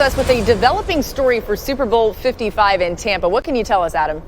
Us with a developing story for Super Bowl 55 in Tampa. What can you tell us, Adam?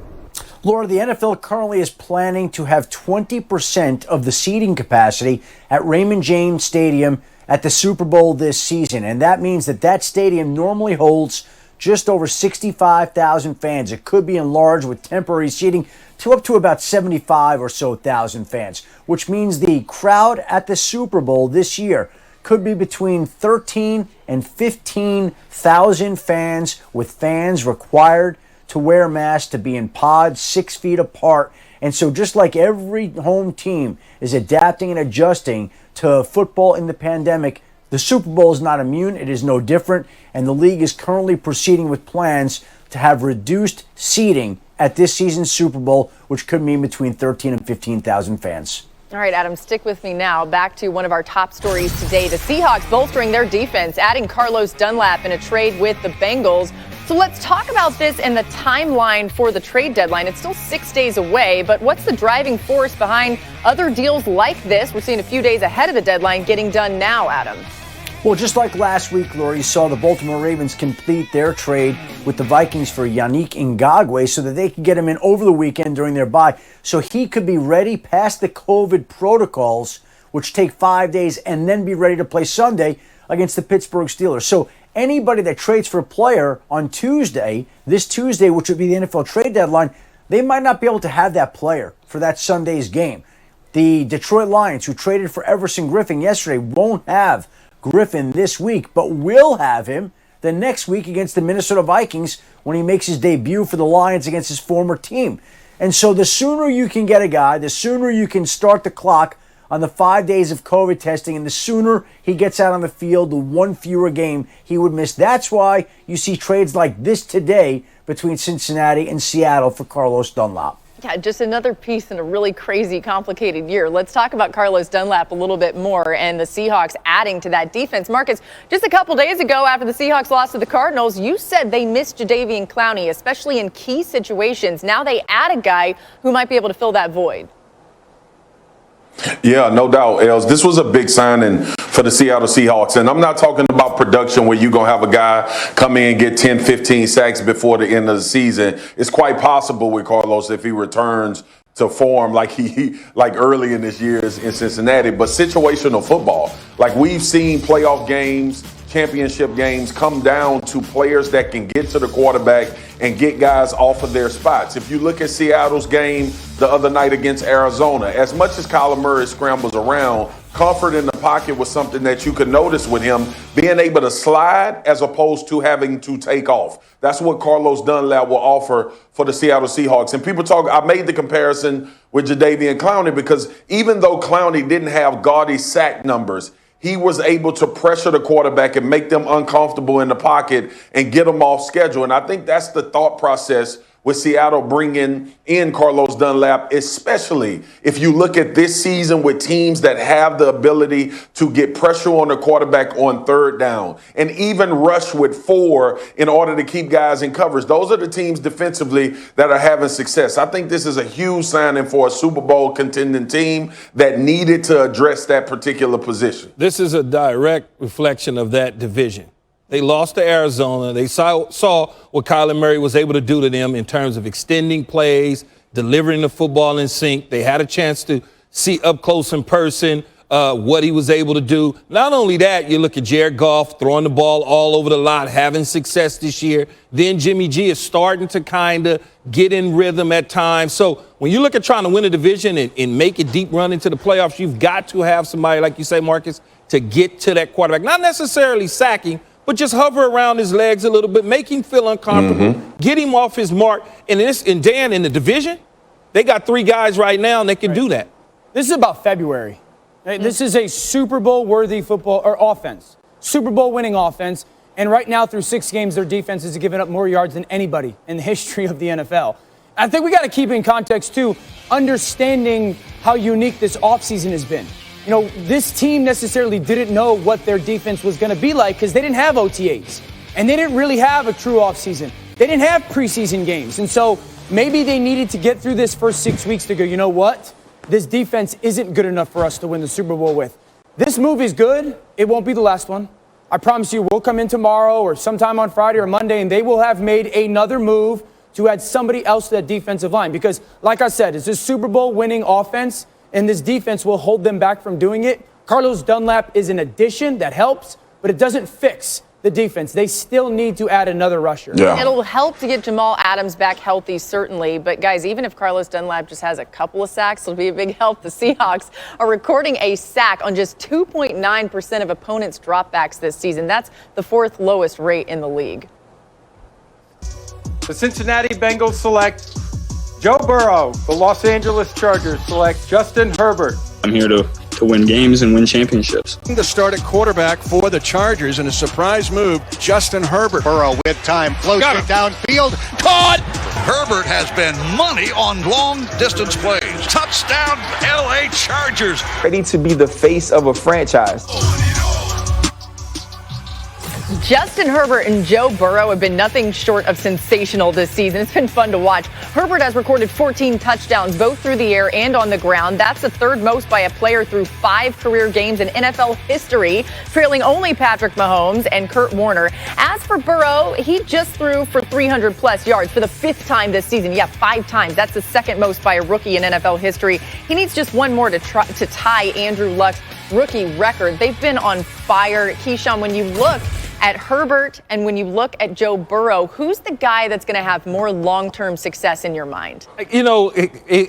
Laura, the NFL currently is planning to have 20% of the seating capacity at Raymond James Stadium at the Super Bowl this season. And that means that stadium normally holds just over 65,000 fans. It could be enlarged with temporary seating to up to about 75 or so thousand fans, which means the crowd at the Super Bowl this year could be between 13 and 15,000 fans, with fans required to wear masks, to be in pods 6 feet apart. And so just like every home team is adapting and adjusting to football in the pandemic, the Super Bowl is not immune. It is no different. And the league is currently proceeding with plans to have reduced seating at this season's Super Bowl, which could mean between 13 and 15,000 fans. All right, Adam, stick with me now. Back to one of our top stories today. The Seahawks bolstering their defense, adding Carlos Dunlap in a trade with the Bengals. So let's talk about this and the timeline for the trade deadline. It's still 6 days away, but what's the driving force behind other deals like this? We're seeing a few days ahead of the deadline getting done now, Adam. Well, just like last week, Laura, you saw the Baltimore Ravens complete their trade with the Vikings for Yannick Ngakoue so that they could get him in over the weekend during their bye, so he could be ready past the COVID protocols, which take 5 days, and then be ready to play Sunday against the Pittsburgh Steelers. So anybody that trades for a player on Tuesday, this Tuesday, which would be the NFL trade deadline, they might not be able to have that player for that Sunday's game. The Detroit Lions, who traded for Everson Griffin yesterday, won't have Griffin this week, but will have him the next week against the Minnesota Vikings when he makes his debut for the Lions against his former team. And so the sooner you can get a guy, the sooner you can start the clock on the 5 days of COVID testing, and the sooner he gets out on the field, the one fewer game he would miss. That's why you see trades like this today between Cincinnati and Seattle for Carlos Dunlap. Yeah, just another piece in a really crazy, complicated year. Let's talk about Carlos Dunlap a little bit more and the Seahawks adding to that defense. Marcus, just a couple days ago after the Seahawks lost to the Cardinals, you said they missed Jadeveon Clowney, especially in key situations. Now they add a guy who might be able to fill that void. Yeah, no doubt, Els. This was a big signing for the Seattle Seahawks. And I'm not talking about production where you're going to have a guy come in and get 10, 15 sacks before the end of the season. It's quite possible with Carlos if he returns to form like early in this year in Cincinnati. But situational football, like we've seen playoff games, championship games come down to players that can get to the quarterback and get guys off of their spots. If you look at Seattle's game the other night against Arizona, as much as Kyler Murray scrambles around, comfort in the pocket was something that you could notice with him, being able to slide as opposed to having to take off. That's what Carlos Dunlap will offer for the Seattle Seahawks. And people talk, I made the comparison with Jadeveon Clowney because even though Clowney didn't have gaudy sack numbers, he was able to pressure the quarterback and make them uncomfortable in the pocket and get them off schedule. And I think that's the thought process with Seattle bringing in Carlos Dunlap, especially if you look at this season with teams that have the ability to get pressure on the quarterback on third down and even rush with 4 in order to keep guys in coverage. Those are the teams defensively that are having success. I think this is a huge signing for a Super Bowl contending team that needed to address that particular position. This is a direct reflection of that division. They lost to Arizona. They saw what Kyler Murray was able to do to them in terms of extending plays, delivering the football in sync. They had a chance to see up close in person what he was able to do. Not only that, you look at Jared Goff throwing the ball all over the lot, having success this year. Then Jimmy G is starting to kind of get in rhythm at times. So when you look at trying to win a division and make a deep run into the playoffs, you've got to have somebody, like you say, Marcus, to get to that quarterback. Not necessarily sacking, but just hover around his legs a little bit, make him feel uncomfortable, get him off his mark. And Dan, in the division, they got 3 guys right now, and they can do that. This is about February. Right? This is a Super Bowl-worthy football or offense, Super Bowl-winning offense. And right now, through 6 games, their defense has given up more yards than anybody in the history of the NFL. I think we got to keep in context, too, understanding how unique this offseason has been. You know, this team necessarily didn't know what their defense was going to be like because they didn't have OTAs. And they didn't really have a true offseason. They didn't have preseason games. And so maybe they needed to get through this first 6 weeks to go, you know what? This defense isn't good enough for us to win the Super Bowl with. This move is good. It won't be the last one. I promise you, we'll come in tomorrow or sometime on Friday or Monday, and they will have made another move to add somebody else to that defensive line. Because, like I said, it's a Super Bowl winning offense, and this defense will hold them back from doing it. Carlos Dunlap is an addition that helps, but it doesn't fix the defense. They still need to add another rusher. Yeah. It'll help to get Jamal Adams back healthy, certainly. But, guys, even if Carlos Dunlap just has a couple of sacks, it'll be a big help. The Seahawks are recording a sack on just 2.9% of opponents' dropbacks this season. That's the fourth lowest rate in the league. The Cincinnati Bengals select Joe Burrow. The Los Angeles Chargers select Justin Herbert. I'm here to win games and win championships. The start at quarterback for the Chargers in a surprise move, Justin Herbert. Burrow with time, floats it downfield. Caught! Herbert has been money on long-distance plays. Touchdown, L.A. Chargers. Ready to be the face of a franchise. Justin Herbert and Joe Burrow have been nothing short of sensational this season. It's been fun to watch. Herbert has recorded 14 touchdowns, both through the air and on the ground. That's the third most by a player through 5 career games in NFL history, trailing only Patrick Mahomes and Kurt Warner. As for Burrow, he just threw for 300-plus yards for the 5th time this season. Yeah, 5 times. That's the second most by a rookie in NFL history. He needs just one more to tie Andrew Luck's rookie record. They've been on fire. Keyshawn, when you look at Herbert and when you look at Joe Burrow, who's the guy that's going to have more long-term success in your mind? You know,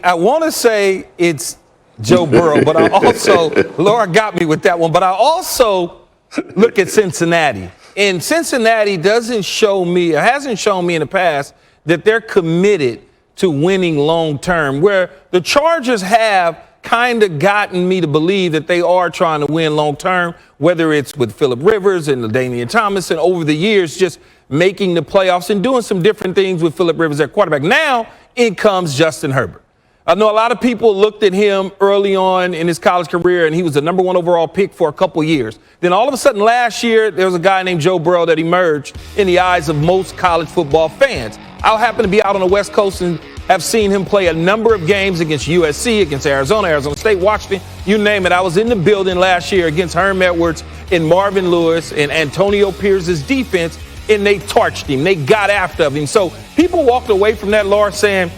I want to say it's Joe Burrow, but I also, Laura got me with that one, but I also look at Cincinnati. And Cincinnati hasn't shown me in the past that they're committed to winning long-term, where the Chargers have kind of gotten me to believe that they are trying to win long-term, whether it's with Phillip Rivers and LaDainian Thomas and over the years just making the playoffs and doing some different things with Phillip Rivers at quarterback. Now in comes Justin Herbert. I know a lot of people looked at him early on in his college career, and he was the number 1 overall pick for a couple years. Then all of a sudden last year, there was a guy named Joe Burrow that emerged in the eyes of most college football fans. I happen to be out on the West Coast and have seen him play a number of games against USC, against Arizona State, Washington, you name it. I was in the building last year against Herm Edwards and Marvin Lewis and Antonio Pierce's defense, and they torched him. They got after him. So people walked away from that, Laura, saying,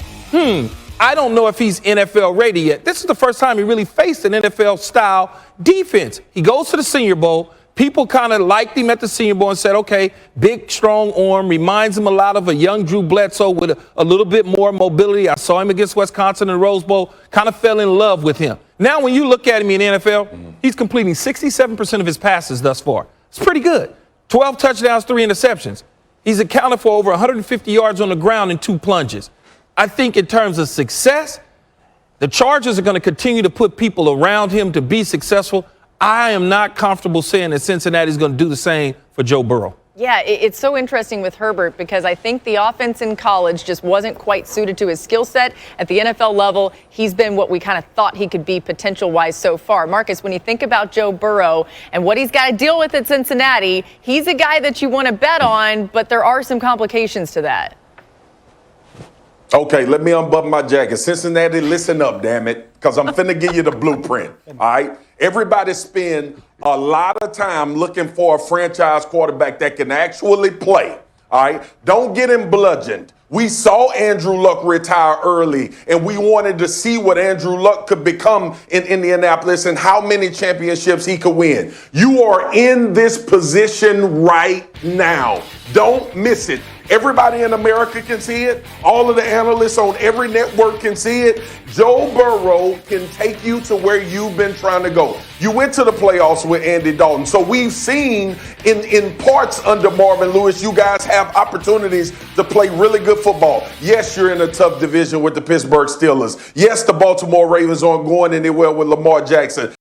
I don't know if he's NFL ready yet. This is the first time he really faced an NFL-style defense. He goes to the Senior Bowl. People kind of liked him at the Senior Bowl and said, okay, big, strong arm, reminds him a lot of a young Drew Bledsoe with a little bit more mobility. I saw him against Wisconsin in the Rose Bowl, kind of fell in love with him. Now, when you look at him in the NFL, he's completing 67% of his passes thus far. It's pretty good. 12 touchdowns, 3 interceptions. He's accounted for over 150 yards on the ground in 2 plunges. I think in terms of success, the Chargers are going to continue to put people around him to be successful. I am not comfortable saying that Cincinnati is going to do the same for Joe Burrow. Yeah, it's so interesting with Herbert because I think the offense in college just wasn't quite suited to his skill set. At the NFL level, he's been what we kind of thought he could be potential-wise so far. Marcus, when you think about Joe Burrow and what he's got to deal with at Cincinnati, he's a guy that you want to bet on, but there are some complications to that. Okay, let me unbutton my jacket. Cincinnati, listen up, damn it, because I'm finna give you the blueprint, all right? Everybody spend a lot of time looking for a franchise quarterback that can actually play, all right? Don't get him bludgeoned. We saw Andrew Luck retire early, and we wanted to see what Andrew Luck could become in Indianapolis and how many championships he could win. You are in this position right now. Don't miss it. Everybody in America can see it. All of the analysts on every network can see it. Joe Burrow can take you to where you've been trying to go. You went to the playoffs with Andy Dalton. So we've seen in parts under Marvin Lewis, you guys have opportunities to play really good football. Yes, you're in a tough division with the Pittsburgh Steelers. Yes, the Baltimore Ravens aren't going anywhere with Lamar Jackson.